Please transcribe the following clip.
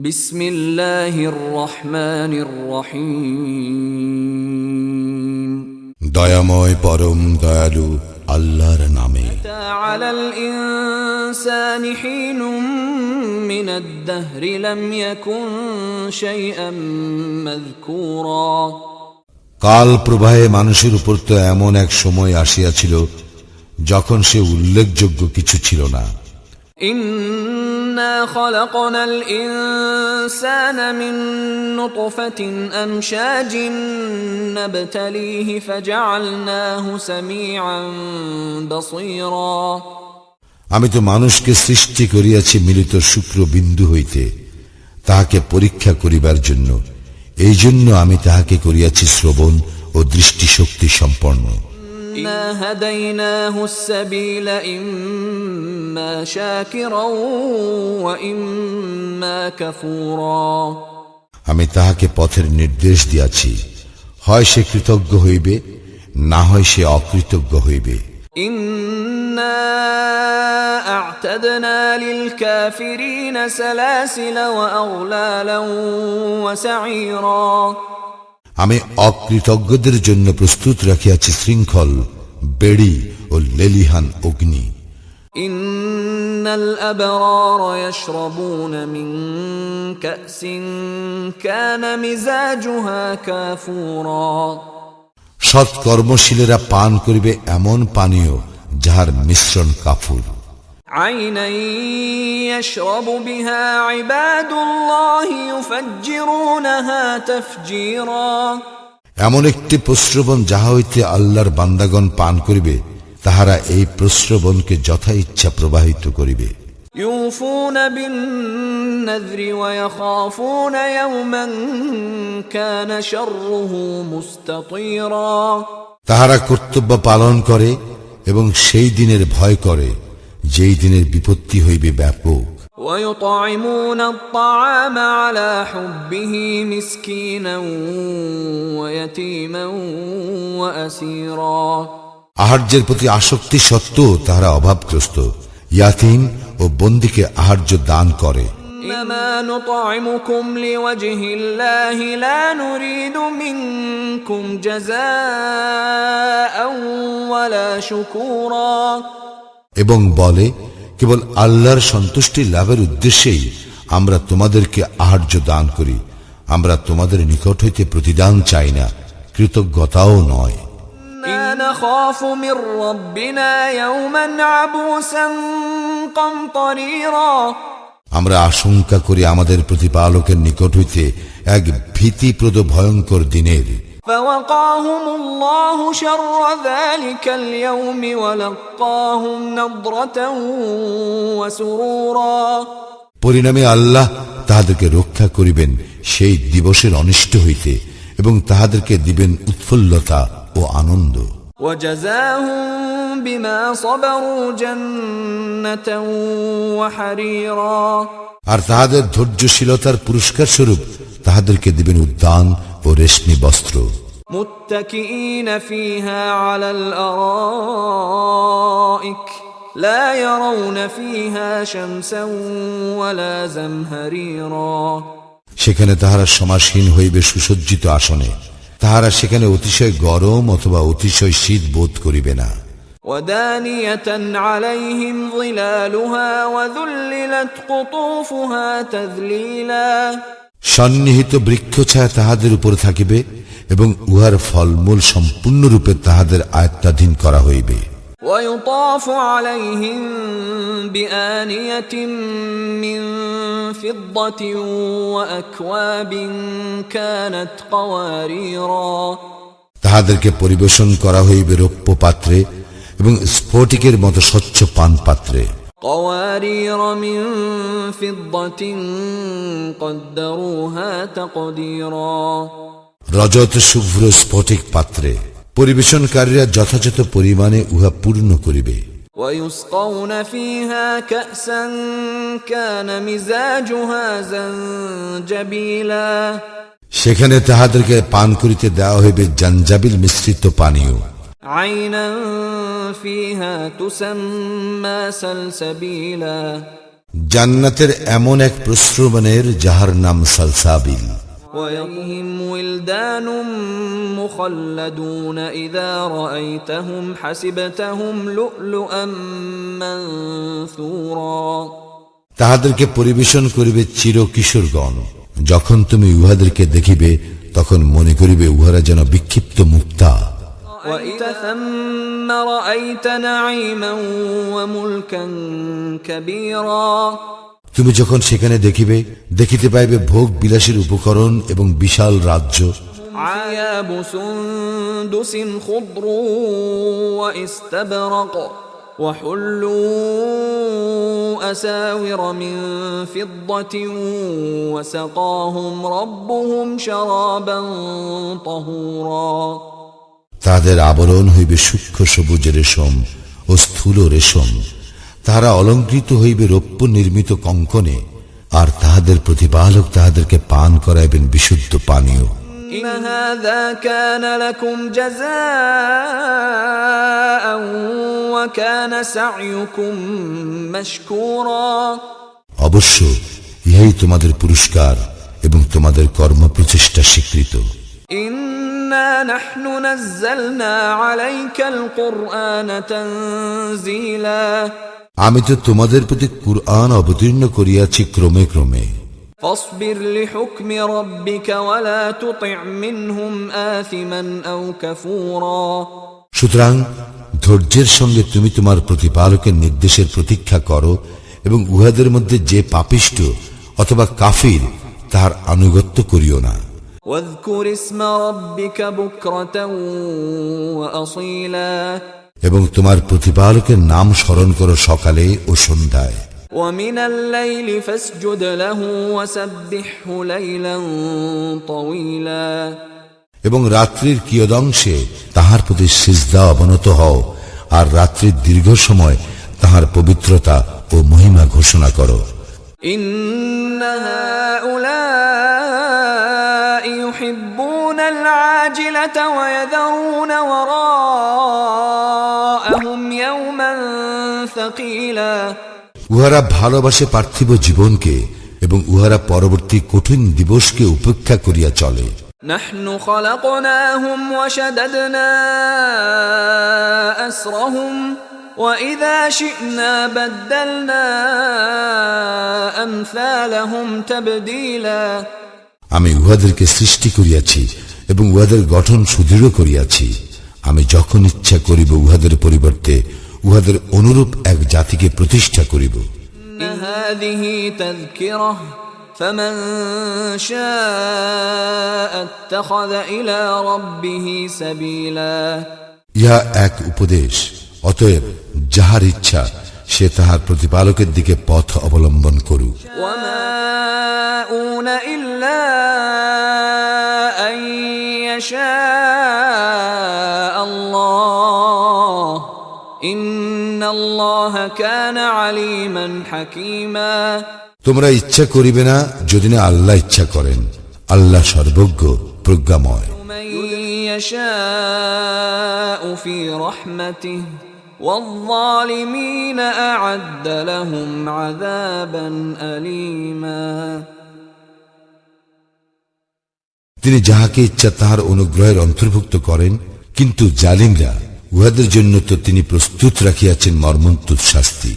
বিসমিল্লাহির রহমানির রহিম। দয়াময় পরম দয়ালু আল্লাহর নামে। আলাল ইনসানি হিনুম মিনাদ দাহরি লাম ইয়াকুন শাইআন মাযকুরা। কাল প্রবাহে মানুষের উপর তো এমন এক সময় আসিয়াছিল যখন সে উল্লেখযোগ্য কিছু ছিল না। ইন্না খালাকনাল ইনসানা মিন নুতফাতিন আমশাজিন নাবতালিহি ফাজআলনাহু সামিআন বাসীরা। আমি তো মানুষকে সৃষ্টি করিয়াছি মিলিত শুক্রবিন্দু হইতে, তাহাকে পরীক্ষা করিবার জন্য। এই জন্য আমি তাহাকে করিয়াছি শ্রবণ ও দৃষ্টিশক্তি সম্পন্ন। ইন্না হাদাইনাহুস সাবিলা ইম্মা শাকিরাও ওয়া ইম্মা কাফুরা। আমি তাহাকে পথের নির্দেশ দিয়াছি, হয় সে কৃতজ্ঞ হইবে, না হয় সে অকৃতজ্ঞ হইবে। ইন্না আ'তাদনা লিল কাফিরিনা সালাসিলা ওয়া আগলালান ওয়া সাঈরা। আমি অকৃতজ্ঞদের জন্য প্রস্তুত রাখিয়াছি শৃঙ্খল, বেড়ি ও লেলিহান অগ্নি। ইন্নাল আবরারা ইয়াশরাবুনা মিন কাসিন কানা মিজাজুহা কাফুরা। সৎকর্মশীলেরা পান করিবে এমন পানীয় যাহার মিশ্রণ কাফুর। আইনান ইয়াশরাবু বিহা ইবাদুল্লাহি ইউফাজ্জিরুনাহা তাফজীরা। এমন একটি প্রস্রবণ যাহা হইতে আল্লাহর বান্দাগণ পান করিবে, তাহারা এই প্রস্রবণকে যথা ইচ্ছা প্রবাহিত করিবে। ইউফুনা বিন-নাযরি ওয়া ইয়াখাফুনা ইয়াওমান কানা শাররুহু মুস্তাতীরা। তাহারা কর্তব্য পালন করে এবং সেই দিনের ভয় করে যেই দিনের বিপত্তি হইবে ব্যাপক। ويطعمون الطعام على حبه مسكينا ويتيما وأسيرا। আহার্যের প্রতি আসক্তি সত্ত্বেও তাহারা অভাবগ্রস্ত, ইয়াতীম ও বন্দীকে আহার্য দান করে। إنما نطعمكم لوجه الله لا نريد منكم جزاء ولا شكورا। এবং বলে, কেবল আল্লাহর সন্তুষ্টি লাভের উদ্দেশ্যেই আমরা তোমাদেরকে আহার্য দান করি, আমরা তোমাদের নিকট হইতে প্রতিদান চাই না, কৃতজ্ঞতাও নয়। نخاف من ربنا يوما عبوسا قمطريرا। আমরা আশঙ্কা করি আমাদের প্রতিপালকের নিকট হইতে এক ভীতিপ্রদ ভয়ঙ্কর দিনের। فوقاهم الله شر ذلك اليوم ولقاهم نضرة وسرورا। পরিণামে আল্লাহ তাহাদেরকে রক্ষা করিবেন সেই দিবসের অনিষ্ট হইতে এবং তাহাদেরকে দিবেন উৎফুল্লতা ও আনন্দ। وجزاهم بما صبروا جنة وحريرا। আর তাহাদের ধৈর্যশীলতার পুরস্কার স্বরূপ তাহাদেরকে দিবেন উদ্যান ও রেশমি বস্ত্র। متكئين فيها على الأرائك لا يرون فيها شمسا ولا زمهريرا। সেখানে তাহারা সমাসীন হইবে সুসজ্জিত আসনে, তাহারা সেখানে অতিশয় গরম অথবা অতিশয় শীত বোধ করিবে না। ودانية عليهم ظلالها وذللت قطوفها تذليلا। সন্নিহিত বৃক্ষছায়া তাহাদের উপর থাকিবে এবং উহার ফলমূল সম্পূর্ণরূপে তাহাদের আয়ত্তাধীন করা হইবে। ويطاف عليهم بآنية من فضة وأكواب كانت قواريرا। তাহাদেরকে পরিবেশন করা হইবে রৌপ্য পাত্রে এবং স্ফটিকের মতো স্বচ্ছ পান পাত্রে। قوارير من فضة قدروها تقديرا। রজত শুভ্র স্ফটিক পাত্রে পরিবেশনকারীরা যথাযথ পরিমাণে উহা পূর্ণ করিবে। ويسقون فيها كأسا كان مزاجها زنجبيلا। সেখানে তাহাদেরকে পান করিতে দেওয়া হইবে জাঞ্জাবিল মিশ্রিত পানীয়। عينا فيها تسمى سلسبيلا। জান্নাতের এমন এক প্রস্রবণের যাহার নাম সালসাবিল। وَعَلَيْهِمْ وِلْدَانٌ مُخَلَّدُونَ إِذَا رَأَيْتَهُمْ حَسِبْتَهُمْ لُؤْلُؤًا مَّنثُورًا। তাহাদেরকে পরিবেশন করিবে চির কিশোরগণ, যখন তুমি উহাদেরকে দেখিবে তখন মনে করিবে উহারা যেন বিক্ষিপ্ত মুক্তা। وَإِذَا ثَمَّ رَأَيْتَ نَعِيمًا وَمُلْكًا كَبِيرًا। তুমি যখন সেখানে দেখিতে পাইবে ভোগ বিলাসের উপকরণ এবং বিশাল রাজ্য। عَيَابُ سُندُسٍ خُضْرٌ وَإِسْتَبْرَقٌ وَحُلُّوا أَسَاوِرَ مِن فِضَّةٍ وَسَقَاهُمْ رَبُّهُمْ شَرَابًا طَهُورًا। তাদের আবরণ হইবে সূক্ষ্ম সবুজ রেশম ও স্থূল রেশম, তাহারা অলঙ্কৃত হইবে রৌপ্য নির্মিত কঙ্কনে, আর তাহাদের প্রতিপালক তাহাদেরকে পান করাইবেন বিশুদ্ধ পানীয়। إِنَّ هَذَا كَانَ لَكُمْ جَزَاءً وَكَانَ سَعْيُكُمْ مَشْكُورًا। অবশ্য ইহাই তোমাদের পুরস্কার এবং তোমাদের কর্মপ্রচেষ্টা স্বীকৃত। إِنَّا نَحْنُ نَزَّلْنَا عَلَيْكَ الْقُرْآنَ تَنزِيلًا। আমি তো তোমাদের প্রতি কুরআন অবতীর্ণ করিয়াছি ক্রমে ক্রমে। فاصبر لحكم ربك ولا تطع منهم آثما أو كفورا। সুতরাং ধৈর্যের সঙ্গে তুমি তোমার প্রতিপালকের নির্দেশের প্রতীক্ষা করো এবং উহাদের মধ্যে যে পাপিষ্ঠ অথবা কাফির তাহার আনুগত্য করিও না। واذكر اسم ربك بكرة وأصيلا। এবং তোমার প্রতিপালকের নাম স্মরণ করো সকালে ও সন্ধ্যায়। ومن الليل فاسجد له وسبحه ليلا طويلا। এবং রাত্রির কিয়দংশে তাহার প্রতি সিজদা অবনত হও, আর রাত্রির দীর্ঘ সময় তাহার পবিত্রতা ও মহিমা ঘোষণা করো। إن هؤلاء يحبون العاجلة ويذرون وراءهم يوما ثقيلا। উহারা ভালোবাসে পার্থিব জীবনকে এবং উহারা পরবর্তী কঠিন দিবসকে উপেক্ষা করিয়া চলে। نحن خلقناهم وشددنا أسرهم وإذا شئنا بدلنا أمثالهم تبديلا। আমি উহাদেরকে সৃষ্টি করিয়াছি এবং উহাদের গঠন সুদৃঢ় করিয়াছি। আমি যখন ইচ্ছা করিব উহাদের পরিবর্তে উহাদের অনুরূপ এক জাতিকে প্রতিষ্ঠা করিব। إن هذه تذكرة فمن شاء اتخذ إلى ربه سبيلا। ইহা এক উপদেশ, অতএব যাহার ইচ্ছা সে তাহার প্রতিপালকের দিকে পথ অবলম্বন করুক। وما يشاءون إلا أن يشاء الله إن الله كان عليما حكيما। তোমরা ইচ্ছা করিবে না যদি না আল্লাহ ইচ্ছা করেন, আল্লাহ সর্বজ্ঞ প্রজ্ঞাময়। من يشاء في رحمته والظالمين أعد لهم عذابا أليما। তিনি যাহাকে ইচ্ছা তাহার অনুগ্রহের অন্তর্ভুক্ত করেন, কিন্তু জালিমরা উহাদের জন্য তো তিনি প্রস্তুত রাখিয়াছেন মর্মন্তুদ শাস্তি।